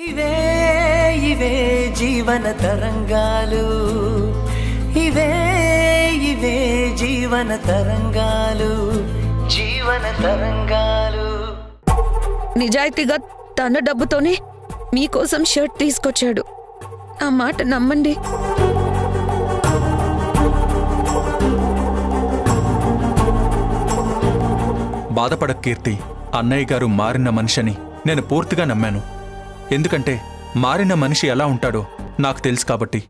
ఇవే ఇవే జీవన తరంగాలు, ఇవే ఇవే జీవన తరంగాలు, జీవన తరంగాలు. నిజాయితీగా తన డబ్బుతోనే మీకోసం షర్ట్ తీసుకొచ్చాడు. ఆ మాట నమ్మండి. బాధపడ కీర్తి, అన్నయ్య గారు మారిన మనిషిని నేను పూర్తిగా నమ్మాను. ఎందుకంటే మారిన మనిషి ఎలా ఉంటాడో నాకు తెలుసు కాబట్టి.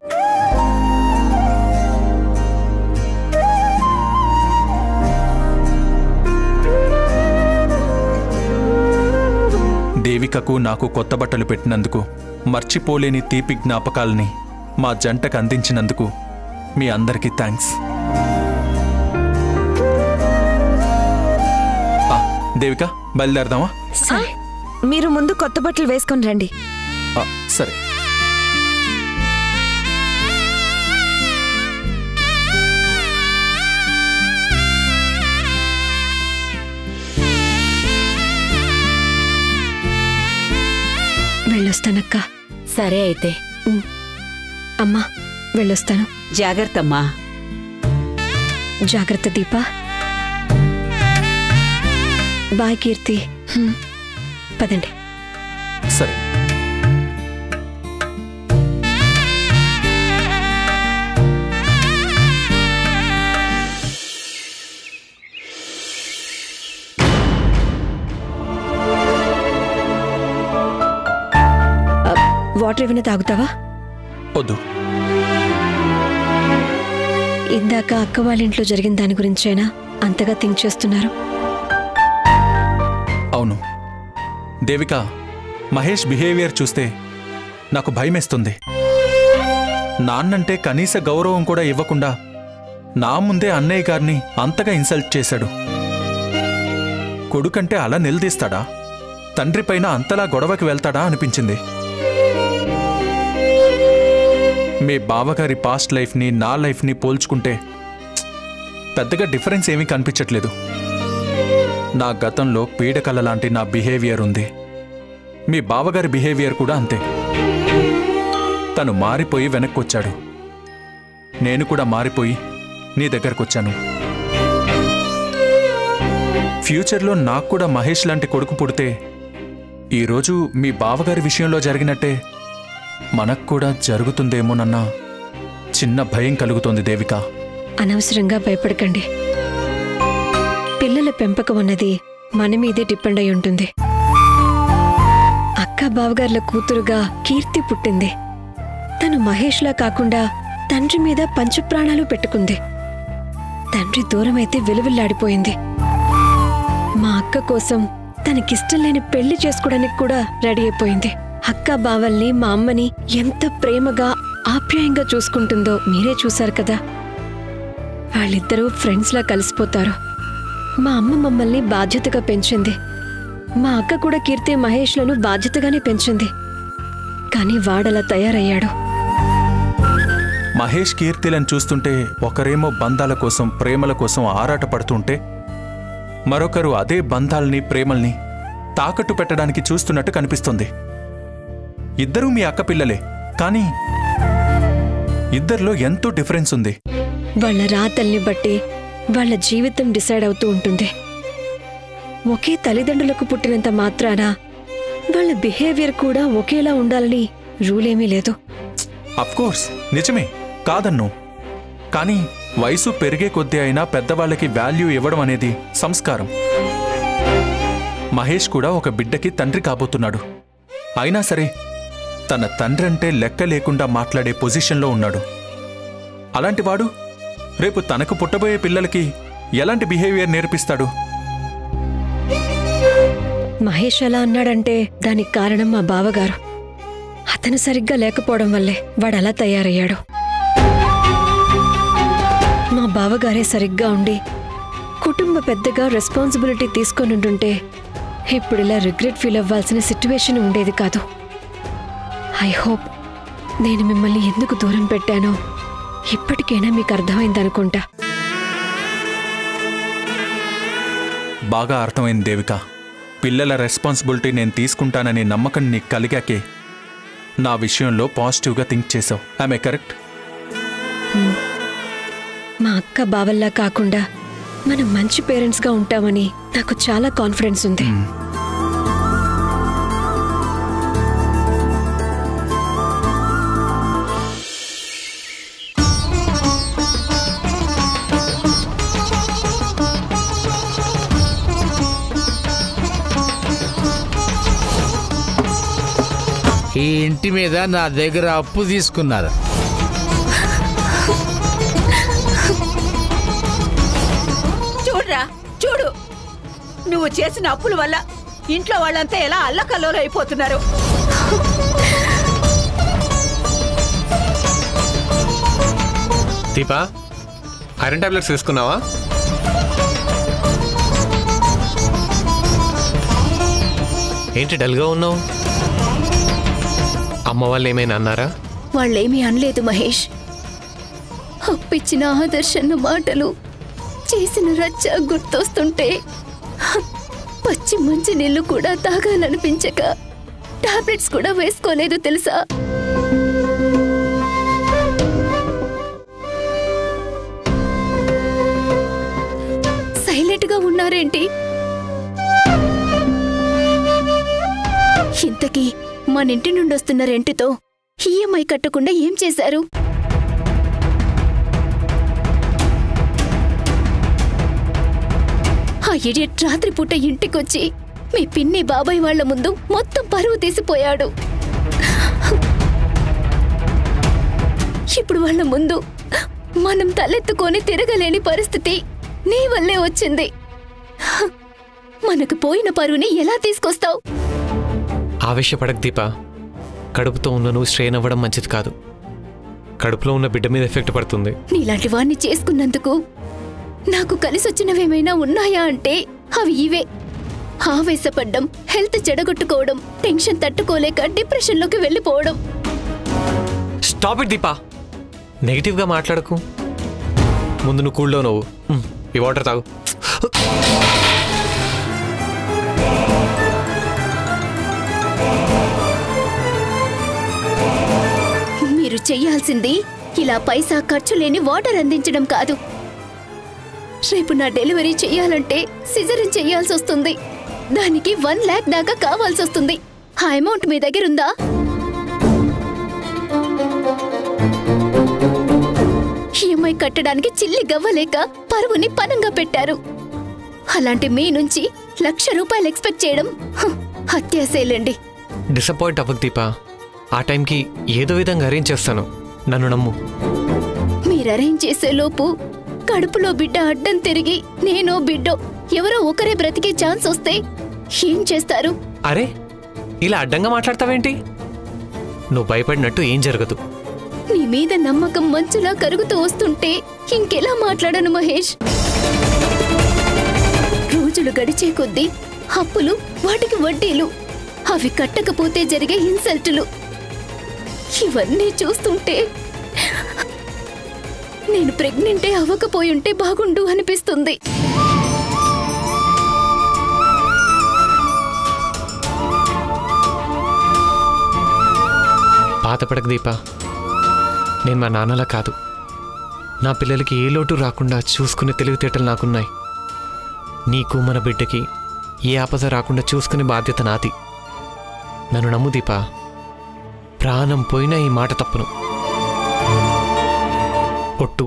దేవికకు నాకు కొత్త బట్టలు పెట్టినందుకు, మర్చిపోలేని తీపి జ్ఞాపకాలని మా జంటకు అందించినందుకు మీ అందరికీ థ్యాంక్స్. దేవిక, బయలుదేరదామా? మీరు ముందు కొత్త బట్టలు వేసుకొని రండి. సరే. వెళ్ళొస్తానక్క. సరే అయితే. అమ్మా వెళ్ళొస్తాను. జాగ్రత్త అమ్మా. జాగ్రత్త దీపా. బాయ్ కీర్తి. పదండి. సరే. వాటర్ ఏమైనా తాగుతావా? వద్దు. ఇందాక అక్క వాళ్ళ ఇంట్లో జరిగిన దాని గురించైనా అంతగా థింక్ చేస్తున్నారు? అవును దేవిక, మహేష్ బిహేవియర్ చూస్తే నాకు భయమేస్తుంది. నాన్నంటే కనీస గౌరవం కూడా ఇవ్వకుండా నా ముందే అన్నయ్య గారిని అంతగా ఇన్సల్ట్ చేశాడు. కొడుకంటే అలా నిలదీస్తాడా? తండ్రిపైన అంతలా గొడవకి వెళ్తాడా అనిపించింది. మీ బావగారి పాస్ట్ లైఫ్ని నా లైఫ్ని పోల్చుకుంటే పెద్దగా డిఫరెన్స్ ఏమీ కనిపించట్లేదు. నా గతంలో పీడకల లాంటి నా బిహేవియర్ ఉంది. మీ బావగారి బిహేవియర్ కూడా అంతే. తను మారిపోయి వెనక్కొచ్చాడు. నేను కూడా మారిపోయి నీ దగ్గరకొచ్చాను. ఫ్యూచర్లో నాకు కూడా మహేష్ లాంటి కొడుకు పుడితే ఈరోజు మీ బావగారి విషయంలో జరిగినట్టే మనకు కూడా జరుగుతుందేమోనన్న చిన్న భయం కలుగుతోంది దేవిక. అనవసరంగా భయపడకండి. పిల్లల పెంపకం అన్నది మన మీదే డిపెండ్ అయి ఉంటుంది. అక్క బావగార్ల కూతురుగా కీర్తి పుట్టింది. తను మహేష్లా కాకుండా తండ్రి మీద పంచప్రాణాలు పెట్టుకుంది. తండ్రి దూరమైతే వెలువెల్లాడిపోయింది. మా అక్క కోసం తనకిష్టం లేని పెళ్లి చేసుకోవడానికి కూడా రెడీ అయిపోయింది. అక్క బావల్ని, మా అమ్మని ఎంత ప్రేమగా ఆప్యాయంగా చూసుకుంటుందో మీరే చూశారు కదా. వాళ్ళిద్దరూ ఫ్రెండ్స్లా కలిసిపోతారు. మా అమ్మ మమ్మల్ని బాధ్యతగా పెంచింది. మా అక్క కూడా కీర్తి మహేష్లను బాధ్యతగానే పెంచింది. కానీ వాడలా తయారయ్యాడు. మహేష్ కీర్తిలను చూస్తుంటే ఒకరేమో బంధాల కోసం, ప్రేమల కోసం ఆరాటపడుతుంటే మరొకరు అదే బంధాల్ని, ప్రేమల్ని తాకట్టు పెట్టడానికి చూస్తున్నట్టు కనిపిస్తుంది. ఇద్దరూ మీ అక్క పిల్లలే, కానీ ఇద్దరిలో ఎంతో డిఫరెన్స్ ఉంది. వాళ్ళ రాతల్ని బట్టి వాళ్ళ జీవితం డిసైడ్ అవుతూ ఉంటుంది. ఒకే తల్లిదండ్రులకు పుట్టినంత మాత్రాన వాళ్ళ బిహేవియర్ కూడా ఒకేలా ఉండాలని రూలేమీ లేదు. అఫ్కోర్స్ నిజమే, కాదన్ను. కానీ వయసు పెరిగే కొద్దీ అయినా పెద్దవాళ్ళకి వాల్యూ ఇవ్వడం అనేది సంస్కారం. మహేష్ కూడా ఒక బిడ్డకి తండ్రి కాబోతున్నాడు. అయినా సరే తన తండ్రంటే లెక్క లేకుండా మాట్లాడే పొజిషన్లో ఉన్నాడు. అలాంటివాడు రేపు తనకు పుట్టబోయే పిల్లలకి ఎలాంటి బిహేవియర్ నేర్పిస్తాడు? మహేష్ అలా అన్నాడంటే దానికి కారణం మా బావగారు. అతను సరిగ్గా లేకపోవడం వల్లే వాడలా తయారయ్యాడు. మా బావగారే సరిగ్గా ఉండి కుటుంబ పెద్దగా రెస్పాన్సిబిలిటీ తీసుకొనుంటుంటే ఇప్పుడిలా రిగ్రెట్ ఫీల్ అవ్వాల్సిన సిట్యువేషన్ ఉండేది కాదు. ఐ హోప్ నేను మిమ్మల్ని ఎందుకు దూరం పెట్టానో ఇప్పటికైనా మీకు అర్థమైందనుకుంటా. బాగా అర్థమైంది దేవిక. పిల్లల రెస్పాన్సిబిలిటీ నేను తీసుకుంటాననే నమ్మకం నీకు కలిగాకే నా విషయంలో పాజిటివ్గా థింక్ చేసావు. I'm correct? మా అక్క బావల్లా కాకుండా మనం మంచి పేరెంట్స్గా ఉంటామని నాకు చాలా కాన్ఫిడెన్స్ ఉంది. ఈ ఇంటి మీద నా దగ్గర అప్పు తీసుకున్నారు. చూడరా చూడు, నువ్వు చేసిన అప్పుల వల్ల ఇంట్లో వాళ్ళంతా ఎలా అల్లకల్లోలు అయిపోతున్నారు. దీపా, ఐరన్ టాబ్లెట్స్ తీసుకున్నావా? ఏంటి డల్గా ఉన్నావు? అమ్మ వాళ్ళు ఏమైనా అన్నారా? వాళ్ళేమీ అనలేదు మహేష్. అప్పిచ్చిన ఆదర్శన్న మాటలు, చేసిన రచ్చ గుర్తొస్తుంటే పచ్చి మంచి నీళ్లు కూడా తాగాలనిపించక టాబ్లెట్స్ కూడా వేసుకోలేదు తెలుసా. సైలెంట్ గా ఉన్నారేంటి? ఇంతకీ మన ఇంటి నుండి వస్తున్న రెంట్తో ఈఎంఐ కట్టకుండా ఏం చేశారు? ఆ ఇడియట్ రాత్రిపూట ఇంటికొచ్చి మీ పిన్ని బాబాయ్ వాళ్ల ముందు మొత్తం పరువు తీసిపోయాడు. ఇప్పుడు వాళ్ళ ముందు మనం తలెత్తుకొని తిరగలేని పరిస్థితి నీ వల్లే వచ్చింది. మనకు పోయిన పరువుని ఎలా తీసుకొస్తావు? ఆవేశపడక దీపా. కడుపుతో ఉన్న నువ్వు స్ట్రెయిన్ అవ్వడం మంచిది కాదు. కడుపులో ఉన్న బిడ్డ మీద ఎఫెక్ట్ పడుతుంది. నీలాంటి వాణ్ణి చేసుకున్నందుకు నాకు కలిసొచ్చినవేమైనా ఉన్నాయా అంటే అవి ఇవే. ఆవేశపడ్డం, హెల్త్ చెడగొట్టుకోవడం, టెన్షన్ తట్టుకోలేక డిప్రెషన్లోకి వెళ్ళిపోవడం. Stop it Deepa. నెగిటివ్గా మాట్లాడకు. ముందు నువ్వు కూల్ డౌన్ అవ్వు. ఈ వాటర్ తాగు. మీరు చెయ్యాల్సింది ఇలా పైసా ఖర్చు లేని వాటర్ అందించడం కాదు. రేపు నా డెలివరీ చెయ్యాలంటే సిజరిన్ చెయ్యాల్సి వస్తుంది. దానికి 1 lakh దాకా కావాల్సి వస్తుంది. ఆ అమౌంట్ మీ దగ్గర ఉందా? ఈఎంఐ కట్టడానికి చిల్లి గవ్వలేక పరువుని పనంగా పెట్టారు. అలాంటి మీ నుంచి ₹1,00,000 ఎక్స్పెక్ట్ చేయడం అత్యాశలేండి. డిసప్పాయింట్ అవ్వకు దీపా. ఆ టైంకి ఏదో విధంగా అరేంజ్ చేస్తాను. నన్ను నమ్ము. మీరు అరేంజ్ చేసే లోపు కడుపులో బిడ్డ అడ్డం తిరిగి నేనో బిడ్డో ఎవరో ఒకరే బ్రతికే ఛాన్స్ వస్తే ఏం చేస్తారు? అరే, ఇలా అడ్డంగా మాట్లాడతావేంటి? నువ్వు భయపడినట్టు ఏం జరగదు. నీ మీద నమ్మకం మంచులా కరుగుతూ వస్తుంటే ఇంకెలా మాట్లాడను మహేష్? రోజులు గడిచే కొద్దీ అప్పులు, వాటికి వడ్డీలు, అవి కట్టకపోతే జరిగే ఇన్సల్టులు, ఇవన్నీ చూస్తుంటే నేను ప్రెగ్నెంటే అవ్వకపోయుంటే బాగుండు అనిపిస్తుంది. బాధపడక దీపా. నేను మా నాన్నలా కాదు. నా పిల్లలకి ఏ లోటు రాకుండా చూసుకునే తెలివితేటలు నాకున్నాయి. నీకు మన బిడ్డకి ఏ ఆపద రాకుండా చూసుకునే బాధ్యత నాది. నన్ను నమ్ము దీపా. ప్రాణం పోయినా ఈ మాట తప్పును. ఒట్టు.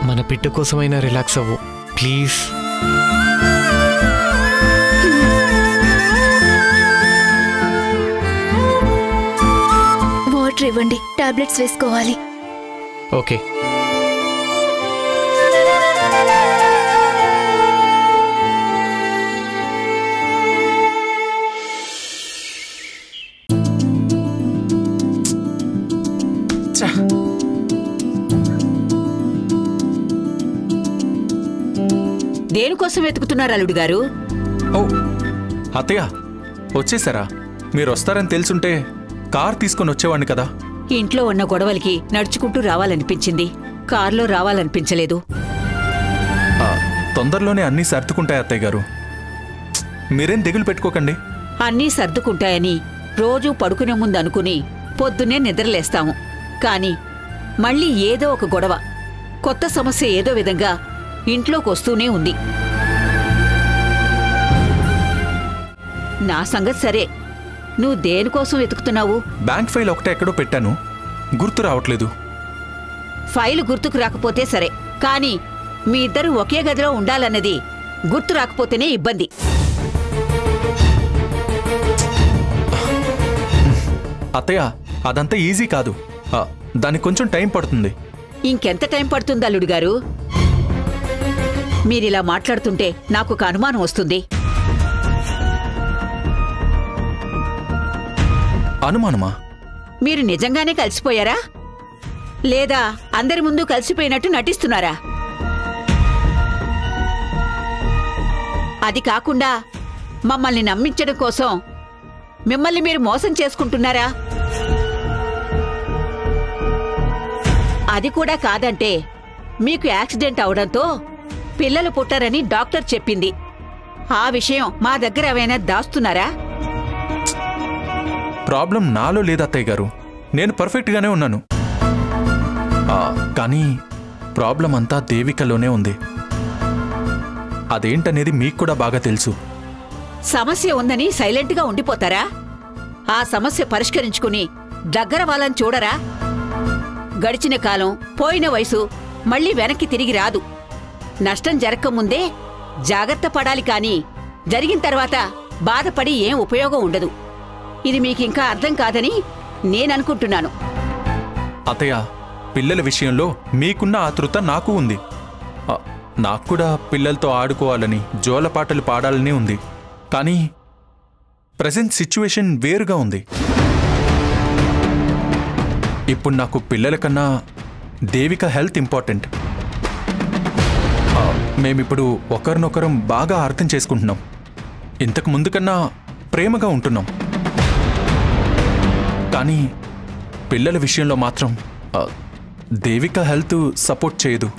మన బిడ్డ కోసమైనా రిలాక్స్ అవ్వు ప్లీజ్. వాటర్ ఇవ్వండి, టాబ్లెట్స్ వేసుకోవాలి. ఓకే. దేనికోసం వెతుకుతున్నారు అల్లుడు గారు? ఓ అత్తయ్య, వచ్చేసారా? మీరు వస్తారని తెలుసుంటే కార్ తీసుకొని వచ్చేవాడిని కదా. ఇంట్లో ఉన్న గొడవలకి నడుచుకుంటూ రావాలనిపించింది, కారులో రావాలనిపించలేదు. తొందరలోనే అన్నీ సర్దుకుంటాయి అత్తయ్య గారు. మీరేం దిగులు పెట్టుకోకండి. అన్నీ సర్దుకుంటాయని రోజూ పడుకునే ముందు అనుకుని పొద్దున్నే నిద్రలేస్తాము. కాని మళ్ళీ ఏదో ఒక గొడవ, కొత్త సమస్య ఏదో విధంగా ఇంట్లోకి వస్తూనే ఉంది. నా సంగతి సరే, నువ్వు దేనికోసం వెతుకుతున్నావు? బ్యాంక్ ఫైల్ ఒకటే ఎక్కడో పెట్టాను, గుర్తు రావట్లేదు. ఫైలు గుర్తుకు రాకపోతే సరే, కానీ మీ ఇద్దరు ఒకే గదిలో ఉండాలన్నది గుర్తు రాకపోతేనే ఇబ్బంది. అత్తయ్య, అదంతా ఈజీ కాదు. దానికి కొంచెం టైం పడుతుంది. ఇంకెంత టైం పడుతుంది అల్లుడు గారు? మీరిలా మాట్లాడుతుంటే నాకు ఒక అనుమానం వస్తుంది. అనుమానమా? మీరు నిజంగానే కలిసిపోయారా, లేదా అందరి ముందు కలిసిపోయినట్టు నటిస్తున్నారా? అది కాకుండా మమ్మల్ని నమ్మించడం కోసం మిమ్మల్ని మీరు మోసం చేసుకుంటున్నారా? అది కూడా కాదంటే మీకు యాక్సిడెంట్ అవడంతో పిల్లలు పుట్టారని డాక్టర్ చెప్పింది. ఆ విషయం మా దగ్గర ఏమైనా దాస్తున్నారా? ప్రాబ్లం నాలో లేదు అత్తయ్య గారు, నేను పర్ఫెక్ట్గానే ఉన్నాను. కానీ ప్రాబ్లం అంతా దేవికలోనే ఉంది. అదేంటనేది మీకు కూడా బాగా తెలుసు. సమస్య ఉందని సైలెంట్గా ఉండిపోతారా? ఆ సమస్య పరిష్కరించుకుని దగ్గర వాళ్ళని చూడరా? గడిచిన కాలం, పోయిన వయసు మళ్ళీ వెనక్కి తిరిగి రాదు. నష్టం జరగకముందే జాగ్రత్త పడాలి, కానీ జరిగిన తర్వాత బాధపడి ఏం ఉపయోగం ఉండదు. ఇది మీకింకా అర్థం కాదని నేననుకుంటున్నాను. అత్తయ్య, పిల్లల విషయంలో మీకున్న ఆతృత నాకు ఉంది. నాకు కూడా పిల్లలతో ఆడుకోవాలని, జోలపాటలు పాడాలని ఉంది. కానీ ప్రెజెంట్ సిచ్యువేషన్ వేరుగా ఉంది. ఇప్పుడు నాకు పిల్లల కన్నా దేవిక హెల్త్ ఇంపార్టెంట్. మేమిప్పుడు ఒకరినొకరం బాగా అర్థం చేసుకుంటున్నాం. ఇంతకు ముందు కన్నా ప్రేమగా ఉంటున్నాం. కానీ పిల్లల విషయంలో మాత్రం దేవిక హెల్త్ సపోర్ట్ చేయదు.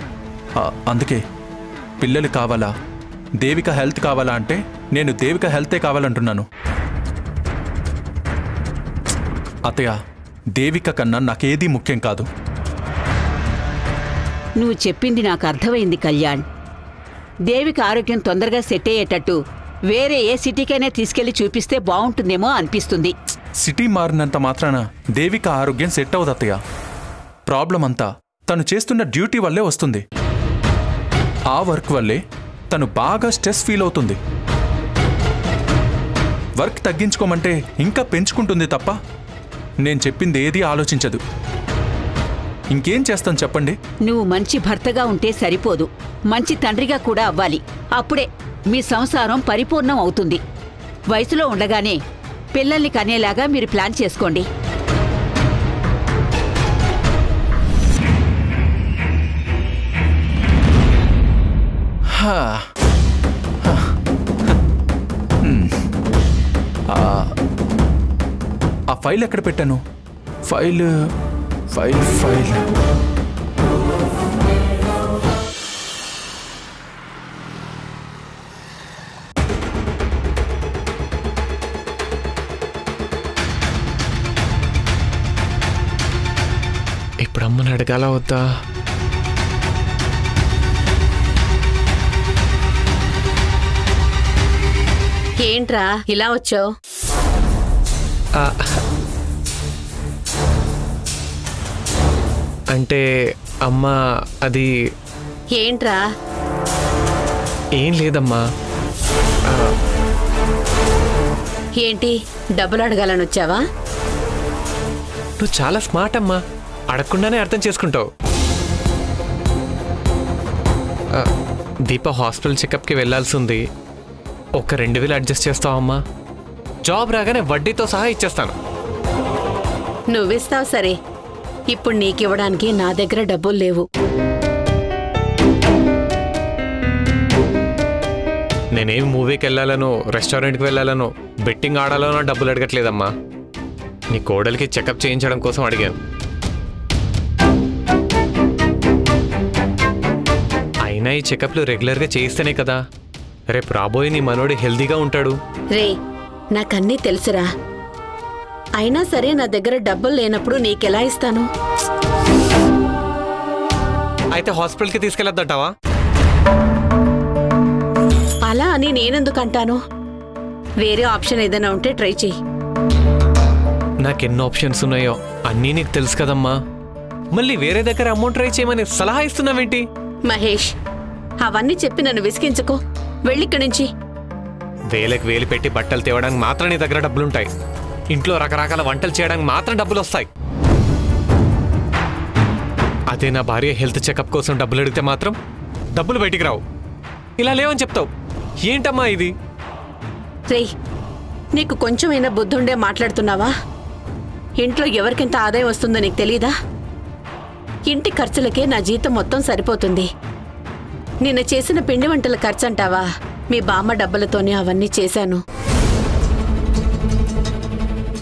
అందుకే పిల్లలు కావాలా, దేవిక హెల్త్ కావాలా అంటే నేను దేవిక హెల్తే కావాలంటున్నాను. అత్తయ్య, దేవిక కన్నా నాకేదీ ముఖ్యం కాదు. నువ్వు చెప్పింది నాకు అర్థమైంది కళ్యాణ్. దేవిక ఆరోగ్యం తొందరగా సెట్ అయ్యేటట్టు వేరే ఏ సిటీకైనా తీసుకెళ్లి చూపిస్తే బాగుంటుందేమో అనిపిస్తుంది. సిటీ మారినంత మాత్రాన దేవిక ఆరోగ్యం సెట్ అవుదు అత్తయ్య. ప్రాబ్లం అంతా తను చేస్తున్న డ్యూటీ వల్లే వస్తుంది. ఆ వర్క్ వల్లే తను బాగా స్ట్రెస్ ఫీల్ అవుతుంది. వర్క్ తగ్గించుకోమంటే ఇంకా పెంచుకుంటుంది తప్ప నేను చెప్పింది ఏదీ ఆలోచించదు. ఇంకేం చేస్తాను చెప్పండి? నువ్వు మంచి భర్తగా ఉంటే సరిపోదు, మంచి తండ్రిగా కూడా అవ్వాలి. అప్పుడే మీ సంసారం పరిపూర్ణం అవుతుంది. వయసులో ఉండగానే పిల్లల్ని కనేలాగా మీరు ప్లాన్ చేసుకోండి. ఆ ఫైల్ ఎక్కడ పెట్టాను? ఫైల్ ఫైల్ ఫైల్ ఇప్పుడు అమ్మని అడగాల వద్దా? ఏంట్రా ఇలా వచ్చావు? అంటే అమ్మ, అది ఏంట్రా? ఏం లేదమ్మా. ఏంటి, డబ్బులు అడగాలని వచ్చావా? నువ్వు చాలా స్మార్ట్ అమ్మా, అడగకుండానే అర్థం చేసుకుంటావు. దీప హాస్పిటల్ చెకప్కి వెళ్ళాల్సి ఉంది. ఒక 2000 అడ్జస్ట్ చేస్తావమ్మా? జాబ్ రాగానే వడ్డీతో సహా ఇచ్చేస్తాను. నువ్విస్తావు సరే, ఇప్పుడు నీకివ్వడానికి నా దగ్గర డబ్బులు లేవు. నేనేం మూవీకి వెళ్ళాలనో, రెస్టారెంట్కి వెళ్ళాలనో, బెట్టింగ్ ఆడాలనో డబ్బులు అడగట్లేదమ్మా. నీ కోడలికి చెకప్ చేయించడం కోసం అడిగాను. అయినా అయినా ఈ చెకప్లు రెగ్యులర్గా చేయిస్తేనే కదా రేపు రాబోయే నీ మనోడు హెల్దీగా ఉంటాడు. రే నాకన్నీ తెలుసురా. అయినా సరే నా దగ్గర డబ్బులు లేనప్పుడు నీకెలా ఇస్తాను? అయితే హాస్పిటల్కి తీసుకెళ్ళొద్దంటావా? అలా అని నేనెందుకు అంటాను? వేరే ఆప్షన్ ఏదైనా ఉంటే ట్రై చెయ్యి. నాకెన్నో ఆప్షన్స్ ఉన్నాయో అన్నీ నీకు తెలుసు కదమ్మా. మళ్ళీ వేరే దగ్గర అమౌంట్ ట్రై చేయమని సలహా ఇస్తున్నావేంటి? మహేష్, అవన్నీ చెప్పి నన్ను విసిగించుకో. వెళ్ళిక్కడి నుంచి. వేలకు వేలు పెట్టి బట్టలు తేవడానికి మాత్రం నీ దగ్గర డబ్బులుంటాయి. ఇంట్లో రకరకాల వంటలు చేయడానికి మాత్రం డబ్బులు వస్తాయి. అదే నా భార్య హెల్త్ చెకప్ కోసం డబ్బులు అడిగితే మాత్రం డబ్బులు బయటికి రావు. ఇలా లేవని చెప్తావు. ఏంటమ్మా ఇది? రేయ్, నీకు కొంచెమైనా బుద్ధుండే మాట్లాడుతున్నావా? ఇంట్లో ఎవరికింత ఆదాయం వస్తుందో నీకు తెలీదా? ఇంటి ఖర్చులకే నా జీతం మొత్తం సరిపోతుంది. నిన్న చేసిన పిండి వంటల ఖర్చు అంటావా? మీ బామ్మ డబ్బులతోనే అవన్నీ చేశాను.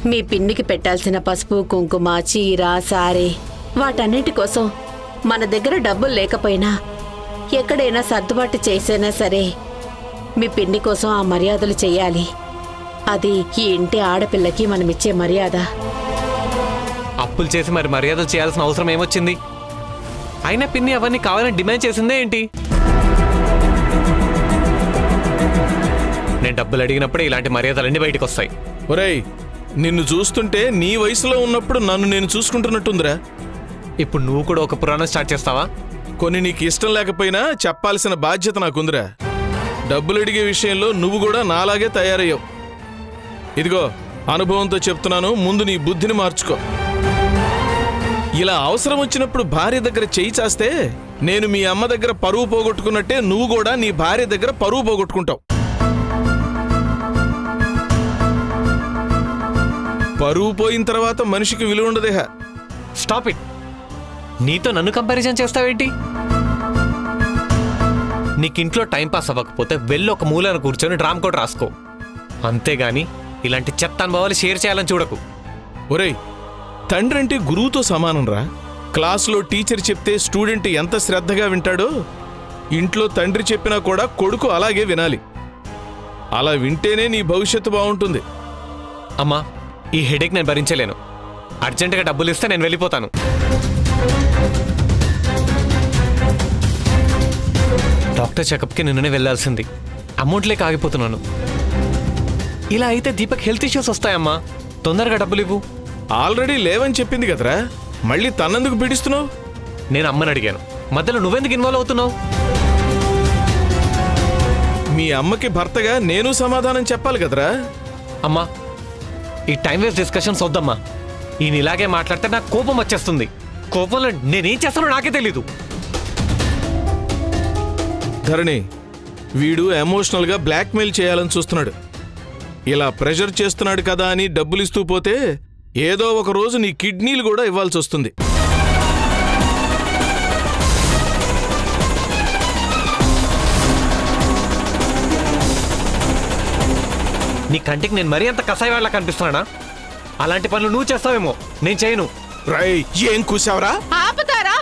మీ పిన్నికి పెట్టాల్సిన పసుపు, కుంకుమ, చీర, సారీ వాటన్నిటి కోసం మన దగ్గర డబ్బులు లేకపోయినా ఎక్కడైనా సర్దుబాటు చేసైనా సరే మీ పిన్ని కోసం ఆ మర్యాదలు చెయ్యాలి. అది ఈ ఇంటి ఆడపిల్లకి మనమిచ్చే మర్యాద. అప్పులు చేసి మరి మర్యాదలు చేయాల్సిన అవసరం ఏమొచ్చింది? అయినా పిన్ని అవన్నీ కావాలని డిమాండ్ చేసిందే ఏంటి? నేను డబ్బులు అడిగినప్పుడే ఇలాంటి మర్యాదలన్నీ బయటకు వస్తాయి. ఒరేయ్, నిన్ను చూస్తుంటే నీ వయసులో ఉన్నప్పుడు నన్ను నేను చూసుకుంటున్నట్టుందిరా. ఇప్పుడు నువ్వు కూడా ఒక పురాణం స్టార్ట్ చేస్తావా? కొన్ని నీకు ఇష్టం లేకపోయినా చెప్పాల్సిన బాధ్యత నాకుందిరా. డబ్బులు అడిగే విషయంలో నువ్వు కూడా నాలాగే తయారయ్యావు. ఇదిగో అనుభవంతో చెప్తున్నాను, ముందు నీ బుద్ధిని మార్చుకో. ఇలా అవసరం వచ్చినప్పుడు భార్య దగ్గర చేయి చాస్తే నేను మీ అమ్మ దగ్గర పరువు పోగొట్టుకున్నట్టే నువ్వు కూడా నీ భార్య దగ్గర పరువు పోగొట్టుకుంటావు. పరువు పోయిన తర్వాత మనిషికి విలువ ఉండదేహ. Stop it. నీతో నన్ను కంపారిజన్ చేస్తావేంటి? నీకింట్లో టైంపాస్ అవ్వకపోతే వెళ్ళి ఒక మూలను కూర్చొని డ్రామ్ కోడ్ రాసుకో. అంతేగాని ఇలాంటి చెత్త అనుభవాలు షేర్ చేయాలని చూడకు. ఒరేయ్, తండ్రి అంటే గురువుతో సమానం రా. క్లాసులో టీచర్ చెప్తే స్టూడెంట్ ఎంత శ్రద్ధగా వింటాడో ఇంట్లో తండ్రి చెప్పినా కూడా కొడుకు అలాగే వినాలి. అలా వింటేనే నీ భవిష్యత్తు బాగుంటుంది. అమ్మా, ఈ హెడేక్ నేను భరించలేను. అర్జెంటుగా డబ్బులు ఇస్తే నేను వెళ్ళిపోతాను. డాక్టర్ చెకప్కి నిన్ననే వెళ్ళాల్సింది. అమౌంట్ లేక ఆగిపోతున్నాను. ఇలా అయితే దీపక్ హెల్త్ ఇష్యూస్ వస్తాయమ్మా. తొందరగా డబ్బులు ఇవ్వు. ఆల్రెడీ లేవని చెప్పింది కదరా, మళ్ళీ తన్నెందుకు పీడిస్తున్నావు? నేను అమ్మని అడిగాను, మధ్యలో నువ్వెందుకు ఇన్వాల్వ్ అవుతున్నావు? మీ అమ్మకి భర్తగా నేను సమాధానం చెప్పాలి కదరా. అమ్మా, ఈ టైం వేస్ట్ డిస్కషన్స్ వద్దమ్మా. ఈయన ఇలాగే మాట్లాడితే నాకు కోపం వచ్చేస్తుంది. కోపంలో నేనేం చేస్తానో నాకే తెలీదు. ధరణి, వీడు ఎమోషనల్గా బ్లాక్మెయిల్ చేయాలని చూస్తున్నాడు. ఇలా ప్రెషర్ చేస్తున్నాడు కదా అని డబ్బులు ఇస్తూ పోతే ఏదో ఒక రోజు నీ కిడ్నీలు కూడా ఇవ్వాల్సి వస్తుంది. నీ కంటికి నేను మరీ అంత కసాయి వాళ్ళ కనిపిస్తున్నానా? అలాంటి పనులు నువ్వు చేస్తావేమో, నేను చేయను. రై, ఏం కూసావరా? ఆపుతారా?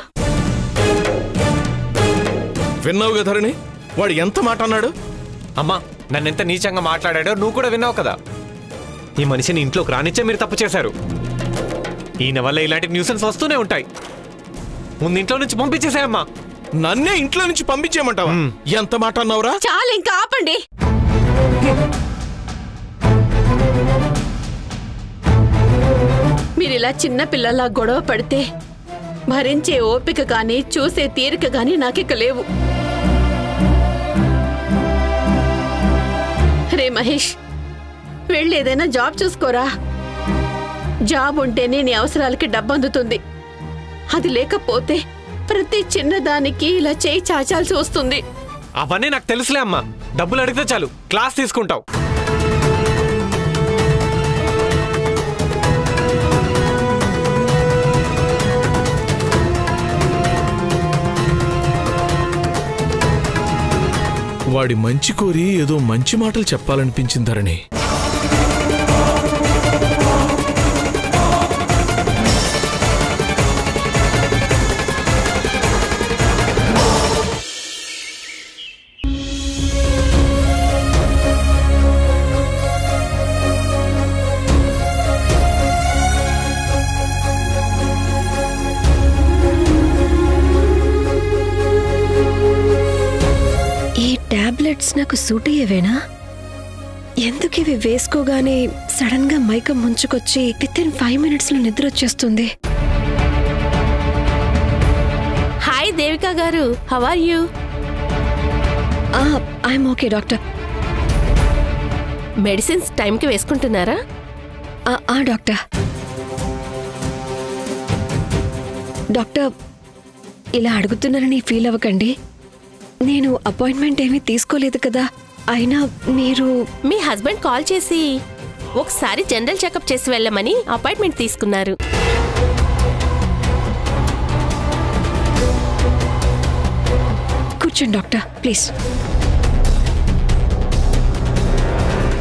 విన్నావుగా ధరణి, వాడు ఎంత మాట అన్నాడు? అమ్మా, నన్నెంత నీచంగా మాట్లాడాడో నువ్వు కూడా విన్నావు కదా. ఈ మనిషిని ఇంట్లోకి రానిచ్చే మీరు తప్పు చేశారు. ఈయన వల్ల ఇలాంటి న్యూసెన్స్ వస్తూనే ఉంటాయి. ముందు ఇంట్లో నుంచి పంపించేసాయమ్మా. నన్నే ఇంట్లో నుంచి పంపించేయమంటావా? ఎంత మాట అన్నావురా? చాలు, ఇంకా ఆపండి. మీరిలా చిన్న పిల్లలా గొడవ పడితే భరించే ఓపిక గాని చూసే తీరిక గాని నాకిక లేవు. రే మహేష్, వెళ్ళి ఏదైనా జాబ్ చూసుకోరా. జాబ్ ఉంటేనే నీ అవసరాలకి డబ్బు అందుతుంది. అది లేకపోతే ప్రతి చిన్నదానికి ఇలా చేయి చాచాల్సి వస్తుంది. అవన్నీ నాకు తెలుసులే అమ్మా. డబ్బులు అడిగితే చాలు క్లాస్ తీసుకుంటావు. వాడి మంచి కోరి ఏదో మంచి మాటలు చెప్పాలనిపించిందరని. టాబ్లెట్స్ నాకు సూట్ అయ్యేవేనా? ఎందుకు ఇవి వేసుకోగానే సడన్ గా మైకం ముంచుకొచ్చి వితిన్ 5 minutes లో నిద్ర వచ్చేస్తుంది? హాయ్ దేవికా గారు, how are you? I'm okay doctor. Medicines టైంకి వేసుకుంటున్నారా? డాక్టర్. డాక్టర్, ఇలా అడుగుతున్నానని ఫీల్ అవ్వకండి. నేను అపాయింట్మెంట్ ఏమీ తీసుకోలేదు కదా. అయినా మీరు మీ హస్బెండ్ కాల్ చేసి ఒకసారి జనరల్ చెకప్ చేసి వెళ్ళమని అపాయింట్మెంట్ తీసుకున్నారు. కూర్చోండి డాక్టర్, ప్లీజ్.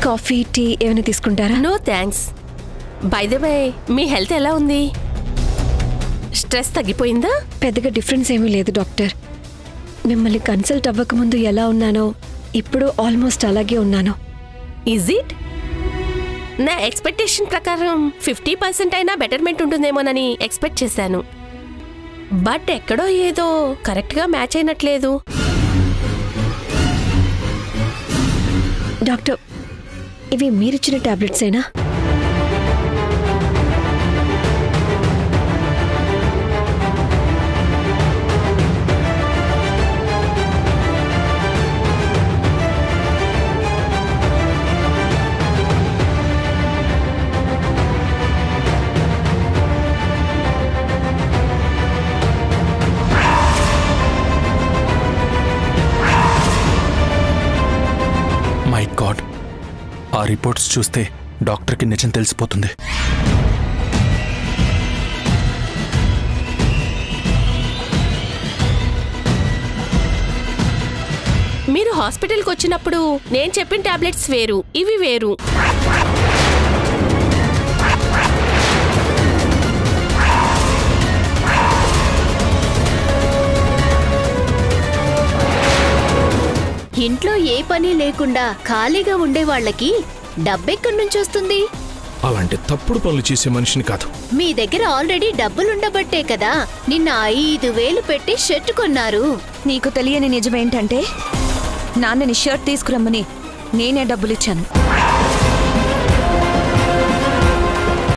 కాఫీ, టీ ఏమైనా తీసుకుంటారా? No thanks. By the way, మీ హెల్త్ ఎలా ఉంది? స్ట్రెస్ తగ్గిపోయిందా? పెద్దగా డిఫరెన్స్ ఏమీ లేదు డాక్టర్. మిమ్మల్ని కన్సల్ట్ అవ్వకముందు ఎలా ఉన్నానో ఇప్పుడు ఆల్మోస్ట్ అలాగే ఉన్నాను. Is it? నా ఎక్స్పెక్టేషన్ ప్రకారం 50% అయినా బెటర్మెంట్ ఉంటుందేమోనని ఎక్స్పెక్ట్ చేశాను. బట్ ఎక్కడో ఏదో కరెక్ట్గా మ్యాచ్ అయినట్లేదు. డాక్టర్, ఇవి మీరిచ్చిన టాబ్లెట్సేనా? మై గాడ్, ఆ రిపోర్ట్స్ చూస్తే డాక్టర్కి నిజం తెలిసిపోతుంది. మీరు హాస్పిటల్కి వచ్చినప్పుడు నేను చెప్పిన టాబ్లెట్స్ వేరు, ఇవి వేరు. ఇంట్లో ఏ పని లేకుండా ఖాళీగా ఉండే వాళ్ళకి డబ్బెక్కడి నుంచి వస్తుంది? అలాంటి తప్పుడు పనులు చేసే మనిషిని కాదు. మీ దగ్గర ఆల్రెడీ డబ్బులుండబట్టే కదా నిన్న 5,000 పెట్టి షర్ట్ కొన్నారు. నీకు తెలియని నిజమేంటంటే నాన్నని షర్ట్ తీసుకురమ్మని నేనే డబ్బులిచ్చాను.